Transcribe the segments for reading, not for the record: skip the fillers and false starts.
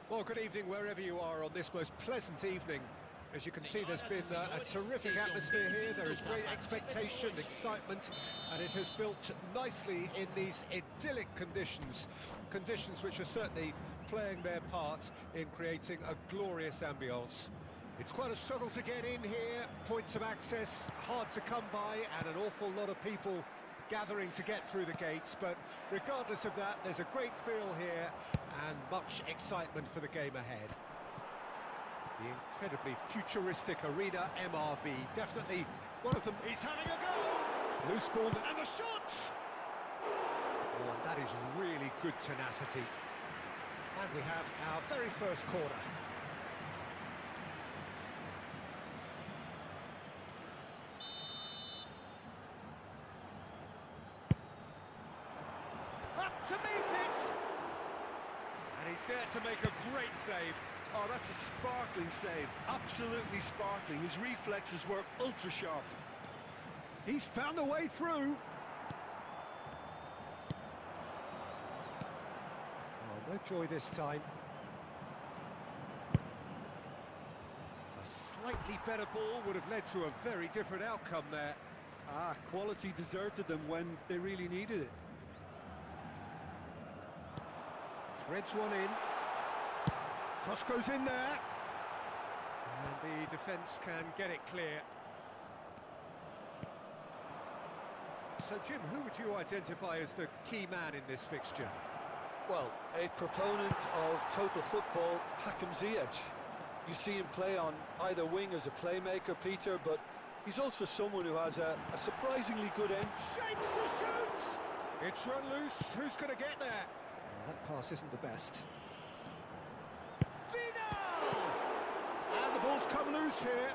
Well, good evening wherever you are on this most pleasant evening. As you can see, there's been a terrific atmosphere here. There is great expectation, excitement, and it has built nicely in these idyllic conditions. Conditions which are certainly playing their part in creating a glorious ambience. It's quite a struggle to get in here, points of access hard to come by, and an awful lot of people gathering to get through the gates, but regardless of that, there's a great feel here and much excitement for the game ahead. The incredibly futuristic arena MRV, definitely one of them. He's having a go! Loose ball and the shot! Oh, and that is really good tenacity. And we have our very first corner. Up to meet it! And he's there to make a great save. Oh, that's a sparkling save. Absolutely sparkling. His reflexes were ultra sharp. He's found a way through. Oh, no joy this time. A slightly better ball would have led to a very different outcome there. Quality deserted them when they really needed it. Threads one in. Cross goes in there. And the defence can get it clear. So, Jim, who would you identify as the key man in this fixture? Well, a proponent of total football, Hakim Ziyech. You see him play on either wing as a playmaker, Peter, but he's also someone who has a surprisingly good end. Shapes to shoot! It's run loose. Who's going to get there? That pass isn't the best. Vidal! And the ball's come loose here.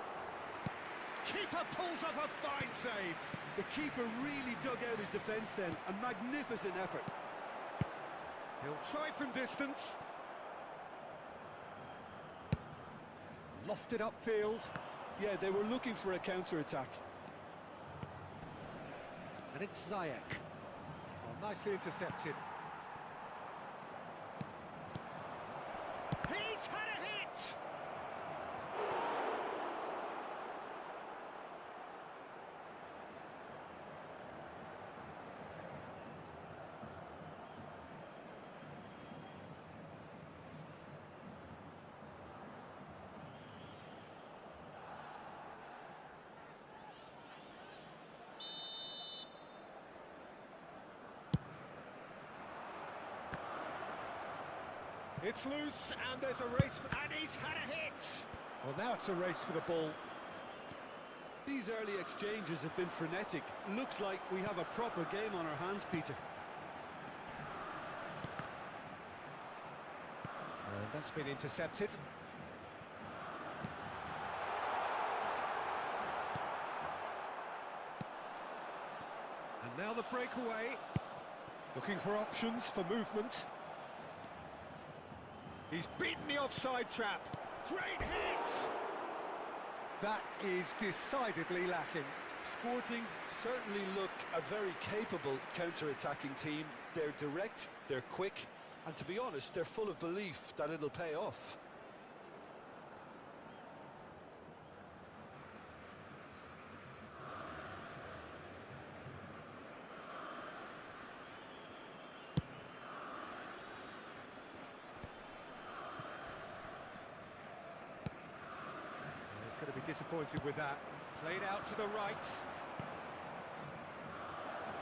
Keeper pulls up a fine save. The keeper really dug out his defence then. A magnificent effort. He'll try from distance. Lofted upfield. Yeah, they were looking for a counter-attack. And it's Ziyech. Oh, nicely intercepted. He's had a hit! It's loose, and there's a race, and he's had a hit! Well, now it's a race for the ball. These early exchanges have been frenetic. Looks like we have a proper game on our hands, Peter. And that's been intercepted. And now the breakaway. Looking for options for movement. He's beaten the offside trap. Great hit! That is decidedly lacking. Sporting certainly look a very capable counter-attacking team. They're direct, they're quick, and to be honest, they're full of belief that it'll pay off. going to be disappointed with that. Played out to the right.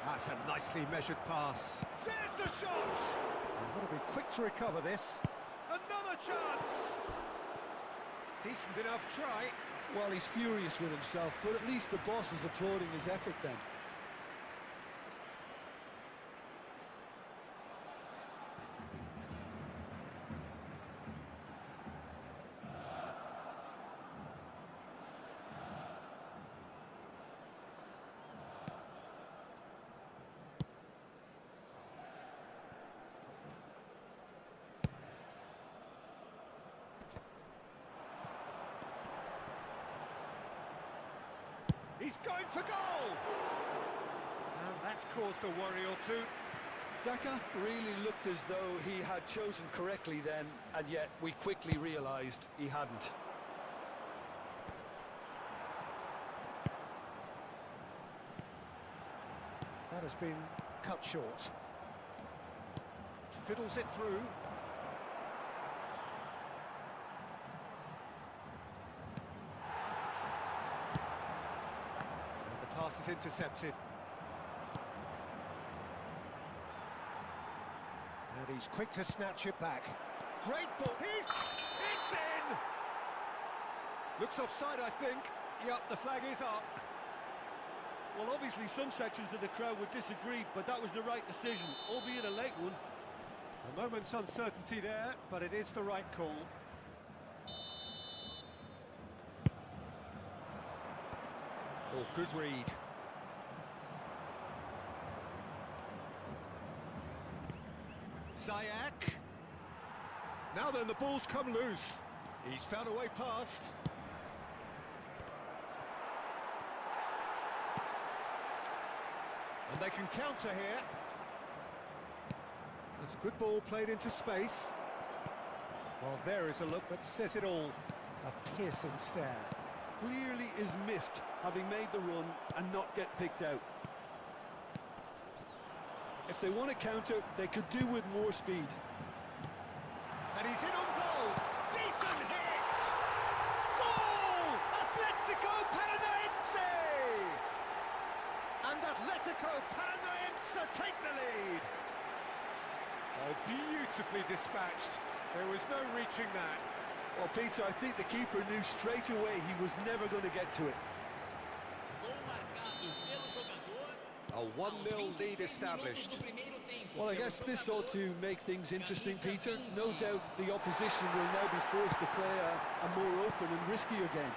That's a nicely measured pass. There's the shot! They've got to be quick to recover this. Another chance! Decent enough try. Well, he's furious with himself, but at least the boss is applauding his effort then. He's going for goal! And that's caused a worry or two. Daka really looked as though he had chosen correctly then, and yet we quickly realised he hadn't. That has been cut short. Fiddles it through. Pass is intercepted. And he's quick to snatch it back. Great ball. It's in! Looks offside, I think. Yup, the flag is up. Well, obviously some sections of the crowd would disagree, but that was the right decision, albeit a late one. A moment's uncertainty there, but it is the right call. Oh, good read. Ziyech. Now then, the ball's come loose. He's found a way past. And they can counter here. That's a good ball played into space. Well, there is a look that says it all. A piercing stare. Clearly is miffed, having made the run and not get picked out. If they want to counter, they could do with more speed. And he's in on goal. Decent hit! Goal! Atletico paranaense! And Atletico paranaense take the lead. Oh, beautifully dispatched. There was no reaching that. Well, Peter, I think the keeper knew straight away he was never going to get to it. A 1-0 lead established. Well, I guess this ought to make things interesting, Peter. No doubt the opposition will now be forced to play a more open and riskier game.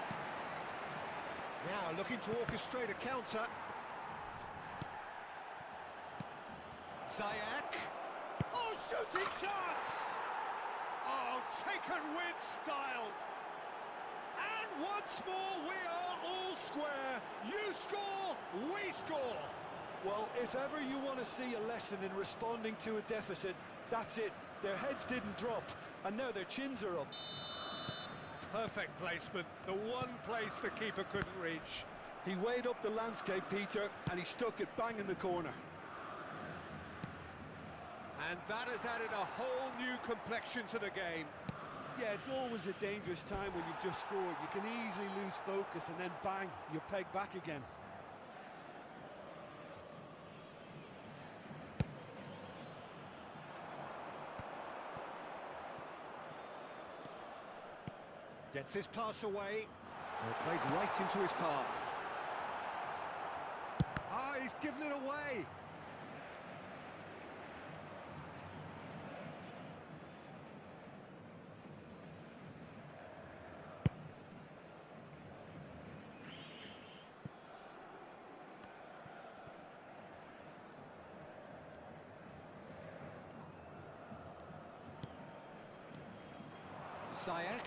Now looking to orchestrate a counter. Ziyech. Oh, shooting chance! Oh, taken with style. And once more we are all square. You score, we score. Well, if ever you want to see a lesson in responding to a deficit, that's it. Their heads didn't drop, and now their chins are up. Perfect placement, the one place the keeper couldn't reach. He weighed up the landscape, Peter, and he stuck it bang in the corner. And that has added a whole new complexion to the game. Yeah, it's always a dangerous time when you've just scored. You can easily lose focus, and then bang, you're pegged back again. Gets his pass away. Well, played right into his path. Ah, he's given it away. Ziyech.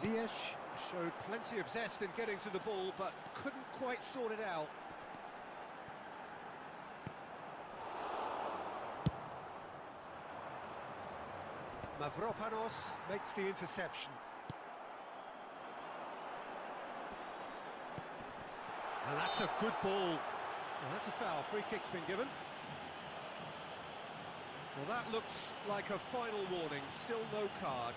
Ziyech showed plenty of zest in getting to the ball, but couldn't quite sort it out. Mavropanos makes the interception. And that's a good ball. Well, that's a foul. Free kick's been given. Well, that looks like a final warning. Still no card.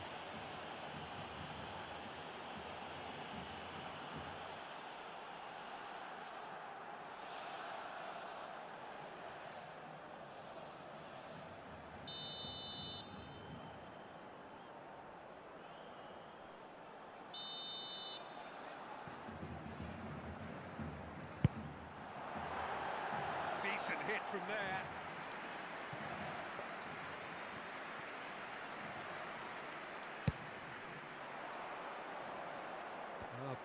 hit from there.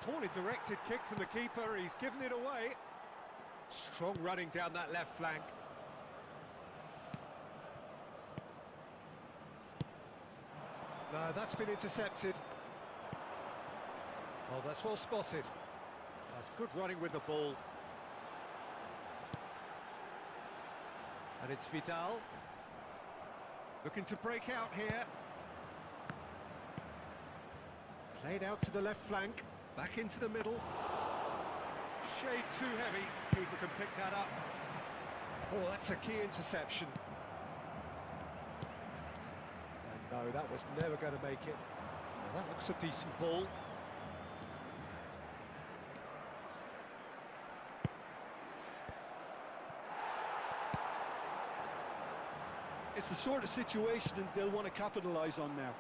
Poorly directed kick from the keeper, he's given it away. Strong running down that left flank. No, that's been intercepted. Oh, that's well spotted. That's good running with the ball. And it's Vidal. Looking to break out here. Played out to the left flank. Back into the middle. Shade too heavy. Keeper can pick that up. Oh, that's a key interception. And no, that was never going to make it. Now that looks a decent ball. It's the sort of situation they'll want to capitalise on now.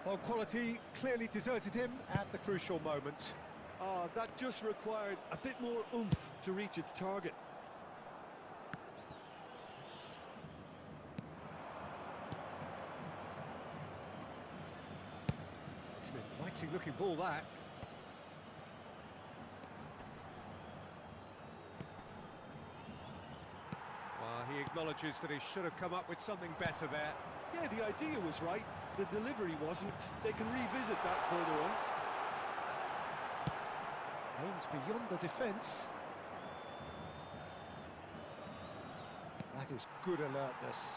Well, quality clearly deserted him at the crucial moment. Oh, that just required a bit more oomph to reach its target. It's an inviting looking ball, that. Well, he acknowledges that he should have come up with something better there. Yeah, the idea was right. The delivery wasn't. They can revisit that further on. Aimed beyond the defence. That is good alertness.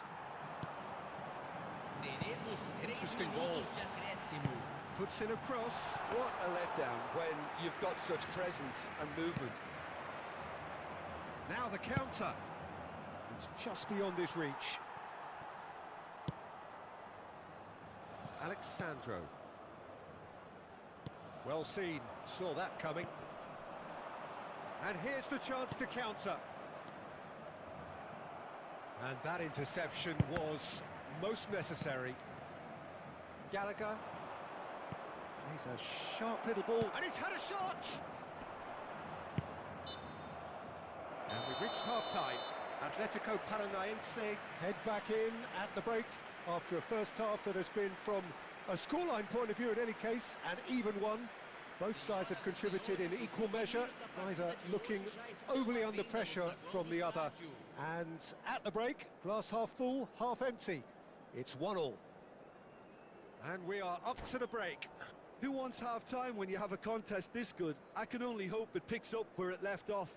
Interesting ball. Puts in a cross. What a letdown when you've got such presence and movement. Now the counter. It's just beyond his reach. Alexandro. Well seen, saw that coming. And here's the chance to counter. And that interception was most necessary. Gallagher. Plays a sharp little ball, and he's had a shot! And we've reached half-time. Atletico Paranaense head back in at the break after a first half that has been, from a scoreline point of view in any case, an even one. Both sides have contributed in equal measure, neither looking overly under pressure from the other. And at the break, glass half full, half empty. It's 1-1. And we are up to the break. Who wants half-time when you have a contest this good? I can only hope it picks up where it left off.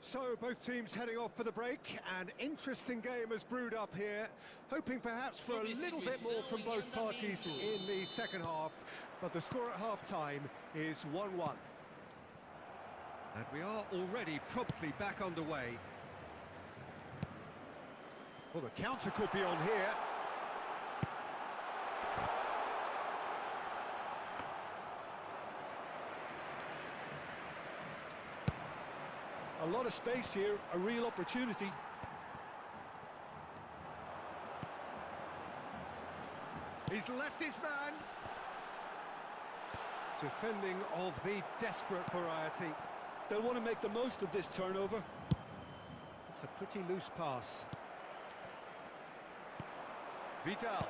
So both teams heading off for the break. An interesting game has brewed up here, hoping perhaps for a little bit more from both parties in the second half, but the score at half-time is 1-1. And we are already promptly back underway. Well, the counter could be on here. A lot of space here, a real opportunity. He's left his man. Defending of the desperate variety. They'll want to make the most of this turnover. It's a pretty loose pass. Vidal,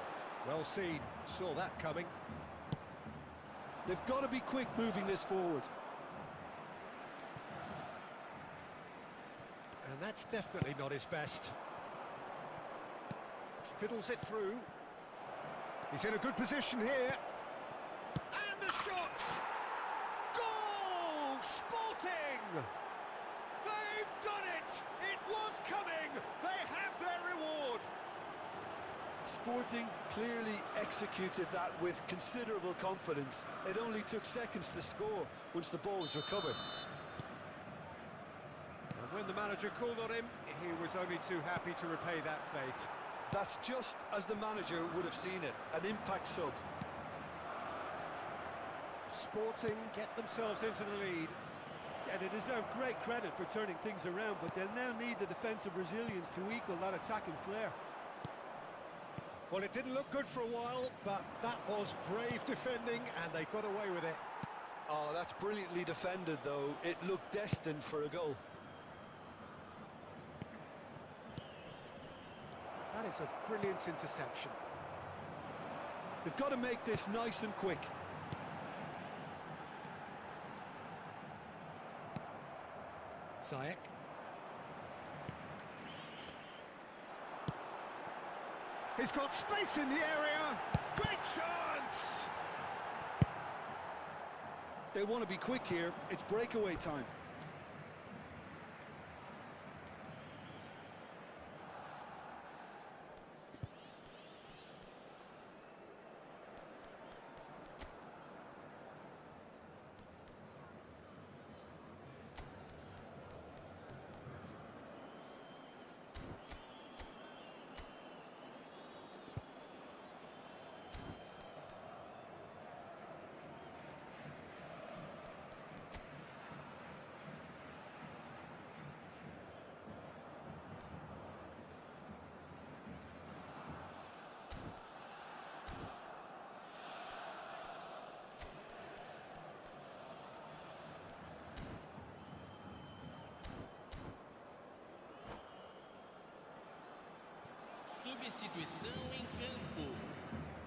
well seen, saw that coming. They've got to be quick moving this forward. And that's definitely not his best. Fiddles it through. He's in a good position here. And the shot! Goal! Sporting! They've done it! It was coming! They have their reward! Sporting clearly executed that with considerable confidence. It only took seconds to score once the ball was recovered. And when the manager called on him, he was only too happy to repay that faith. That's just as the manager would have seen it, an impact sub. Sporting get themselves into the lead. Yeah, they deserve great credit for turning things around, but they'll now need the defensive resilience to equal that attacking flair. Well, it didn't look good for a while, but that was brave defending, and they got away with it. Oh, that's brilliantly defended, though. It looked destined for a goal. is a brilliant interception. They've got to make this nice and quick. Ziyech. He's got space in the area. Great chance! They want to be quick here. It's breakaway time. Substituição em campo.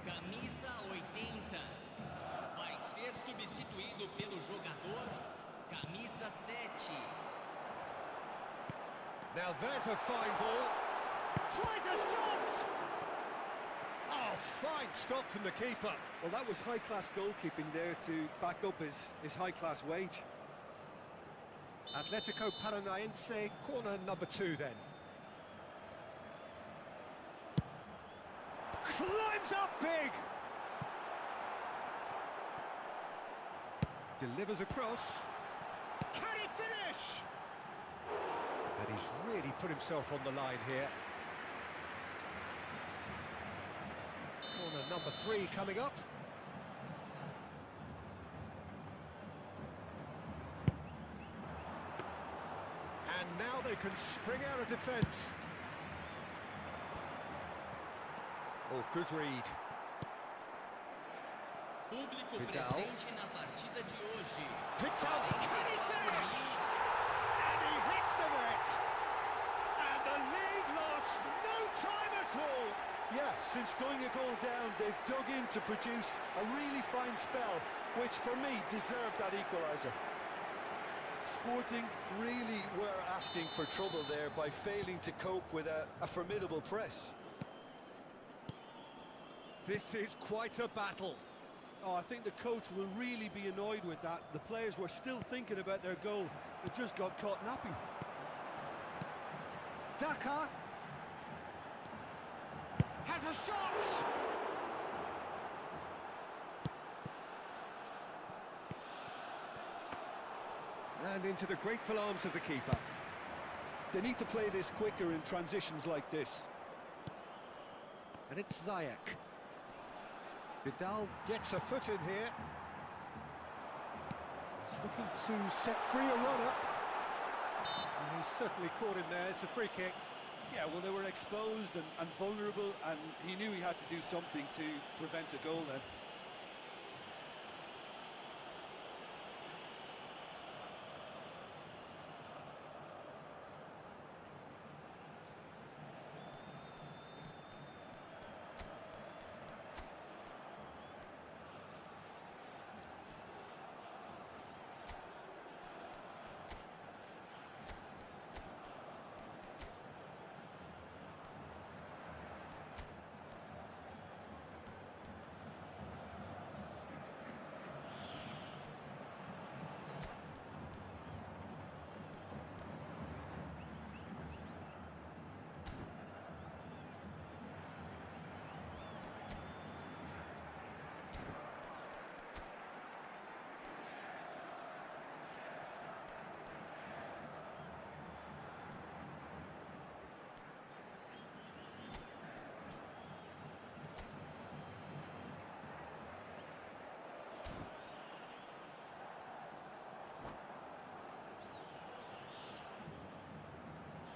Camisa 80. Vai ser substituído pelo jogador camisa 7. Now there's a fine ball. Tries a shot! Oh, fine stop from the keeper. Well, that was high-class goalkeeping there to back up his high-class wage. Atletico Paranaense, corner number 2 then. Climbs up big! Delivers across. Can he finish? And he's really put himself on the line here. Corner number 3 coming up. And now they can spring out of defence. Oh, good read. Público Vidal. presente na partida de hoje. Vidal, can he finish? And he hits the net. And the lead lost no time at all. Yeah, since going a goal down, they've dug in to produce a really fine spell, which for me deserved that equalizer. Sporting really were asking for trouble there by failing to cope with a formidable press. This is quite a battle. Oh, I think the coach will really be annoyed with that. The players were still thinking about their goal. They just got caught napping. Daka has a shot! And into the grateful arms of the keeper. They need to play this quicker in transitions like this. And it's Ziyech. Vidal gets a foot in here. He's looking to set free a runner. And he's certainly caught him there. It's a free kick. Yeah, well, they were exposed and vulnerable, and he knew he had to do something to prevent a goal then.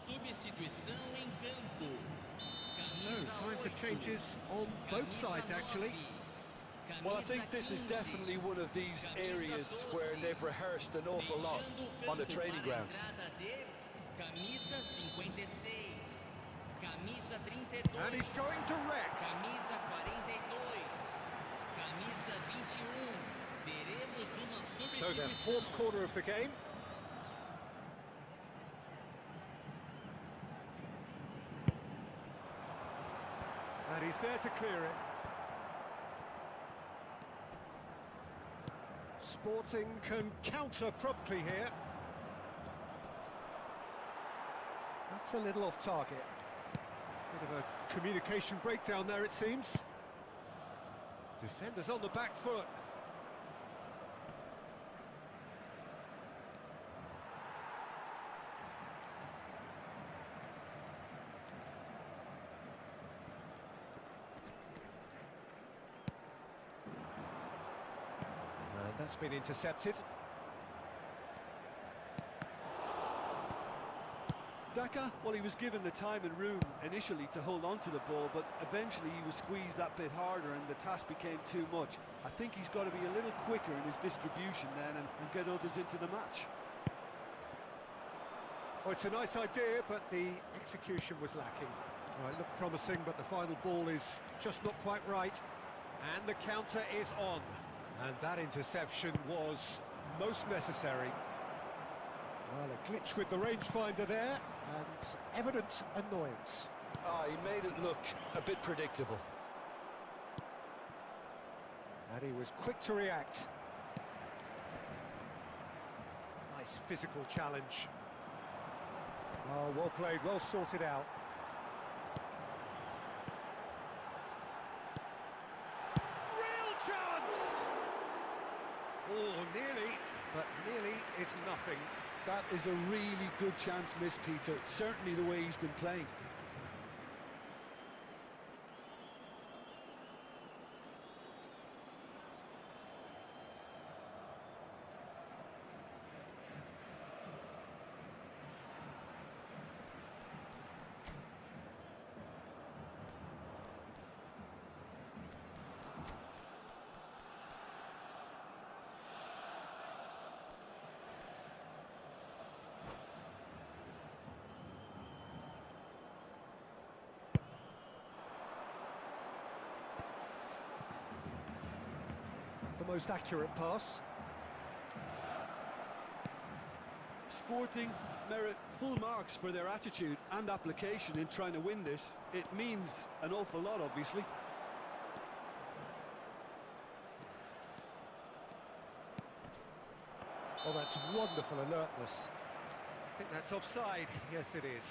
Substituição em campo. So, time for changes on both sides, actually. Well, I think this is definitely one of these areas where they've rehearsed an awful lot on the training ground. Camisa 56. Camisa 32. And he's going direct. Camisa 42. Camisa 21. Teremos uma So their substituição. fourth corner of the game. And he's there to clear it. Sporting can counter promptly here. That's a little off target. Bit of a communication breakdown there, it seems. Defenders on the back foot. And that's been intercepted. Daka, well, he was given the time and room initially to hold on to the ball, but eventually he was squeezed that bit harder and the task became too much. I think he's got to be a little quicker in his distribution then and get others into the match. Oh, it's a nice idea, but the execution was lacking. Well, it looked promising, but the final ball is just not quite right. And the counter is on. And that interception was most necessary. Well, a glitch with the rangefinder there, and evident annoyance. Ah, he made it look a bit predictable. And he was quick to react. Nice physical challenge. Oh, well played, well sorted out. Real chance! Oh, nearly, but nearly is nothing. That is a really good chance missed, Peter. Certainly the way he's been playing. The most accurate pass. Sporting merit full marks for their attitude and application in trying to win this. It means an awful lot, obviously. Oh, that's wonderful alertness. I think that's offside. Yes, it is.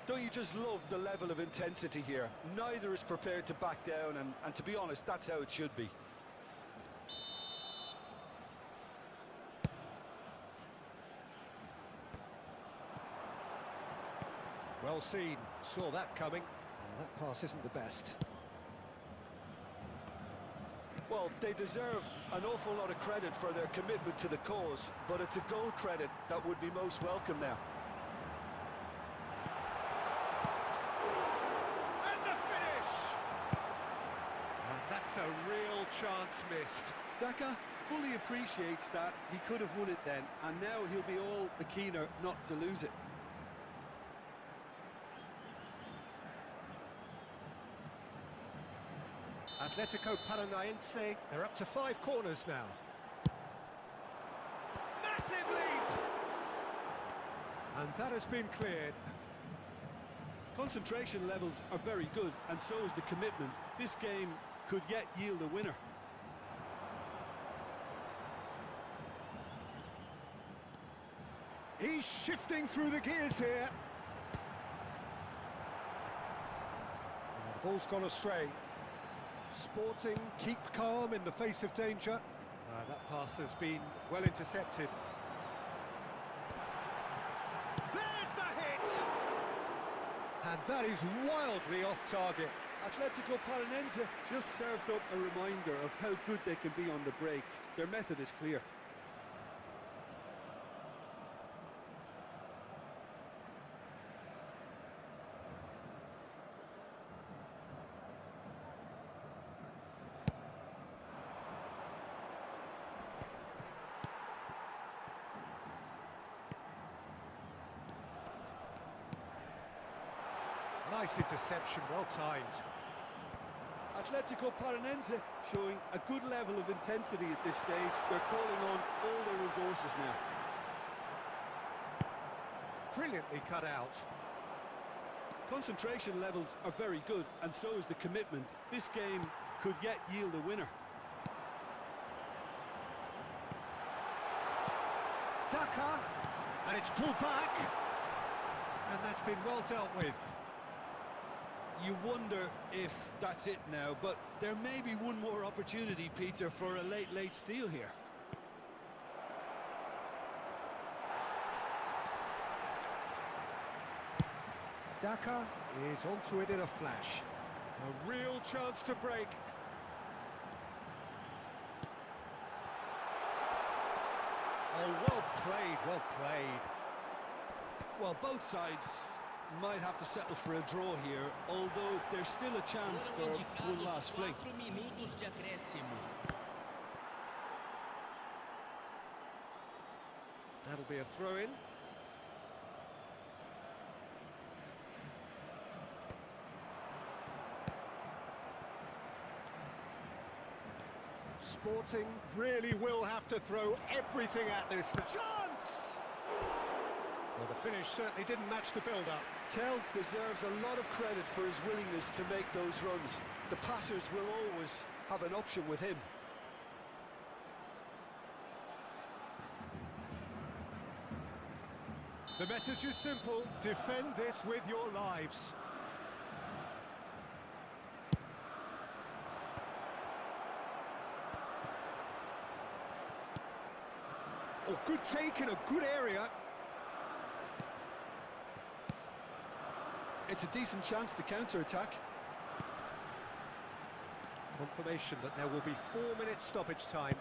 Don't you just love the level of intensity here? Neither is prepared to back down, and to be honest, that's how it should be. Well seen, saw that coming. Well, that pass isn't the best. Well, they deserve an awful lot of credit for their commitment to the cause, but it's a goal credit that would be most welcome now. And the finish! And that's a real chance missed. Daka fully appreciates that. He could have won it then, and now he'll be all the keener not to lose it. Atletico Paranaense, they're up to 5 corners now. Massive leap! And that has been cleared. Concentration levels are very good, and so is the commitment. This game could yet yield a winner. He's shifting through the gears here. The ball's gone astray. Sporting keep calm in the face of danger. That pass has been well intercepted. There's the hit! And that is wildly off target. Atletico Paranaense just served up a reminder of how good they can be on the break. Their method is clear. Nice interception, well timed. Atletico Paranaense showing a good level of intensity at this stage. They're calling on all their resources now. Brilliantly cut out. Concentration levels are very good, and so is the commitment. This game could yet yield a winner. Daka, and it's pulled back, and that's been well dealt with. You wonder if that's it now, but there may be one more opportunity, Peter, for a late steal here. Daka is onto it in a flash. A real chance to break. Oh, well played, well played. Well, both sides might have to settle for a draw here, although there's still a chance for one last fling. 4 minutos de acréscimo. That'll be a throw-in. Sporting really will have to throw everything at this. Chance! Well, the finish certainly didn't match the build-up. Tell deserves a lot of credit for his willingness to make those runs. The passers will always have an option with him. The message is simple: defend this with your lives. Oh, good take in a good area. It's a decent chance to counter-attack. Confirmation that there will be 4 minutes stoppage time.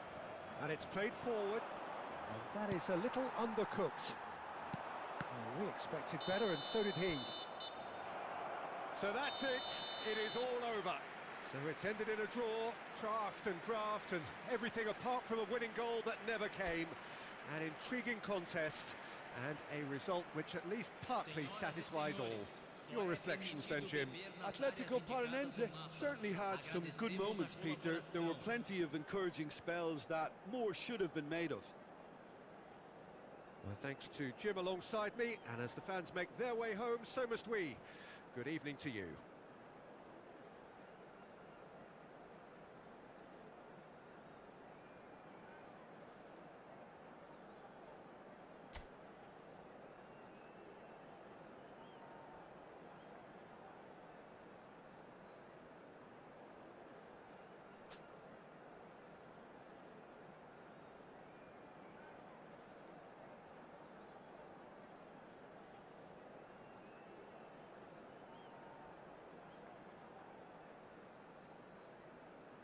And it's played forward. And that is a little undercooked. Well, we expected better, and so did he. So that's it. It is all over. So it's ended in a draw, draft and graft, and everything apart from a winning goal that never came. An intriguing contest, and a result which at least partly satisfies all. Your reflections then, Jim? Atletico Paranaense certainly had some good moments, Peter. There were plenty of encouraging spells that more should have been made of. Well, thanks to Jim alongside me, and as the fans make their way home, so must we. Good evening to you.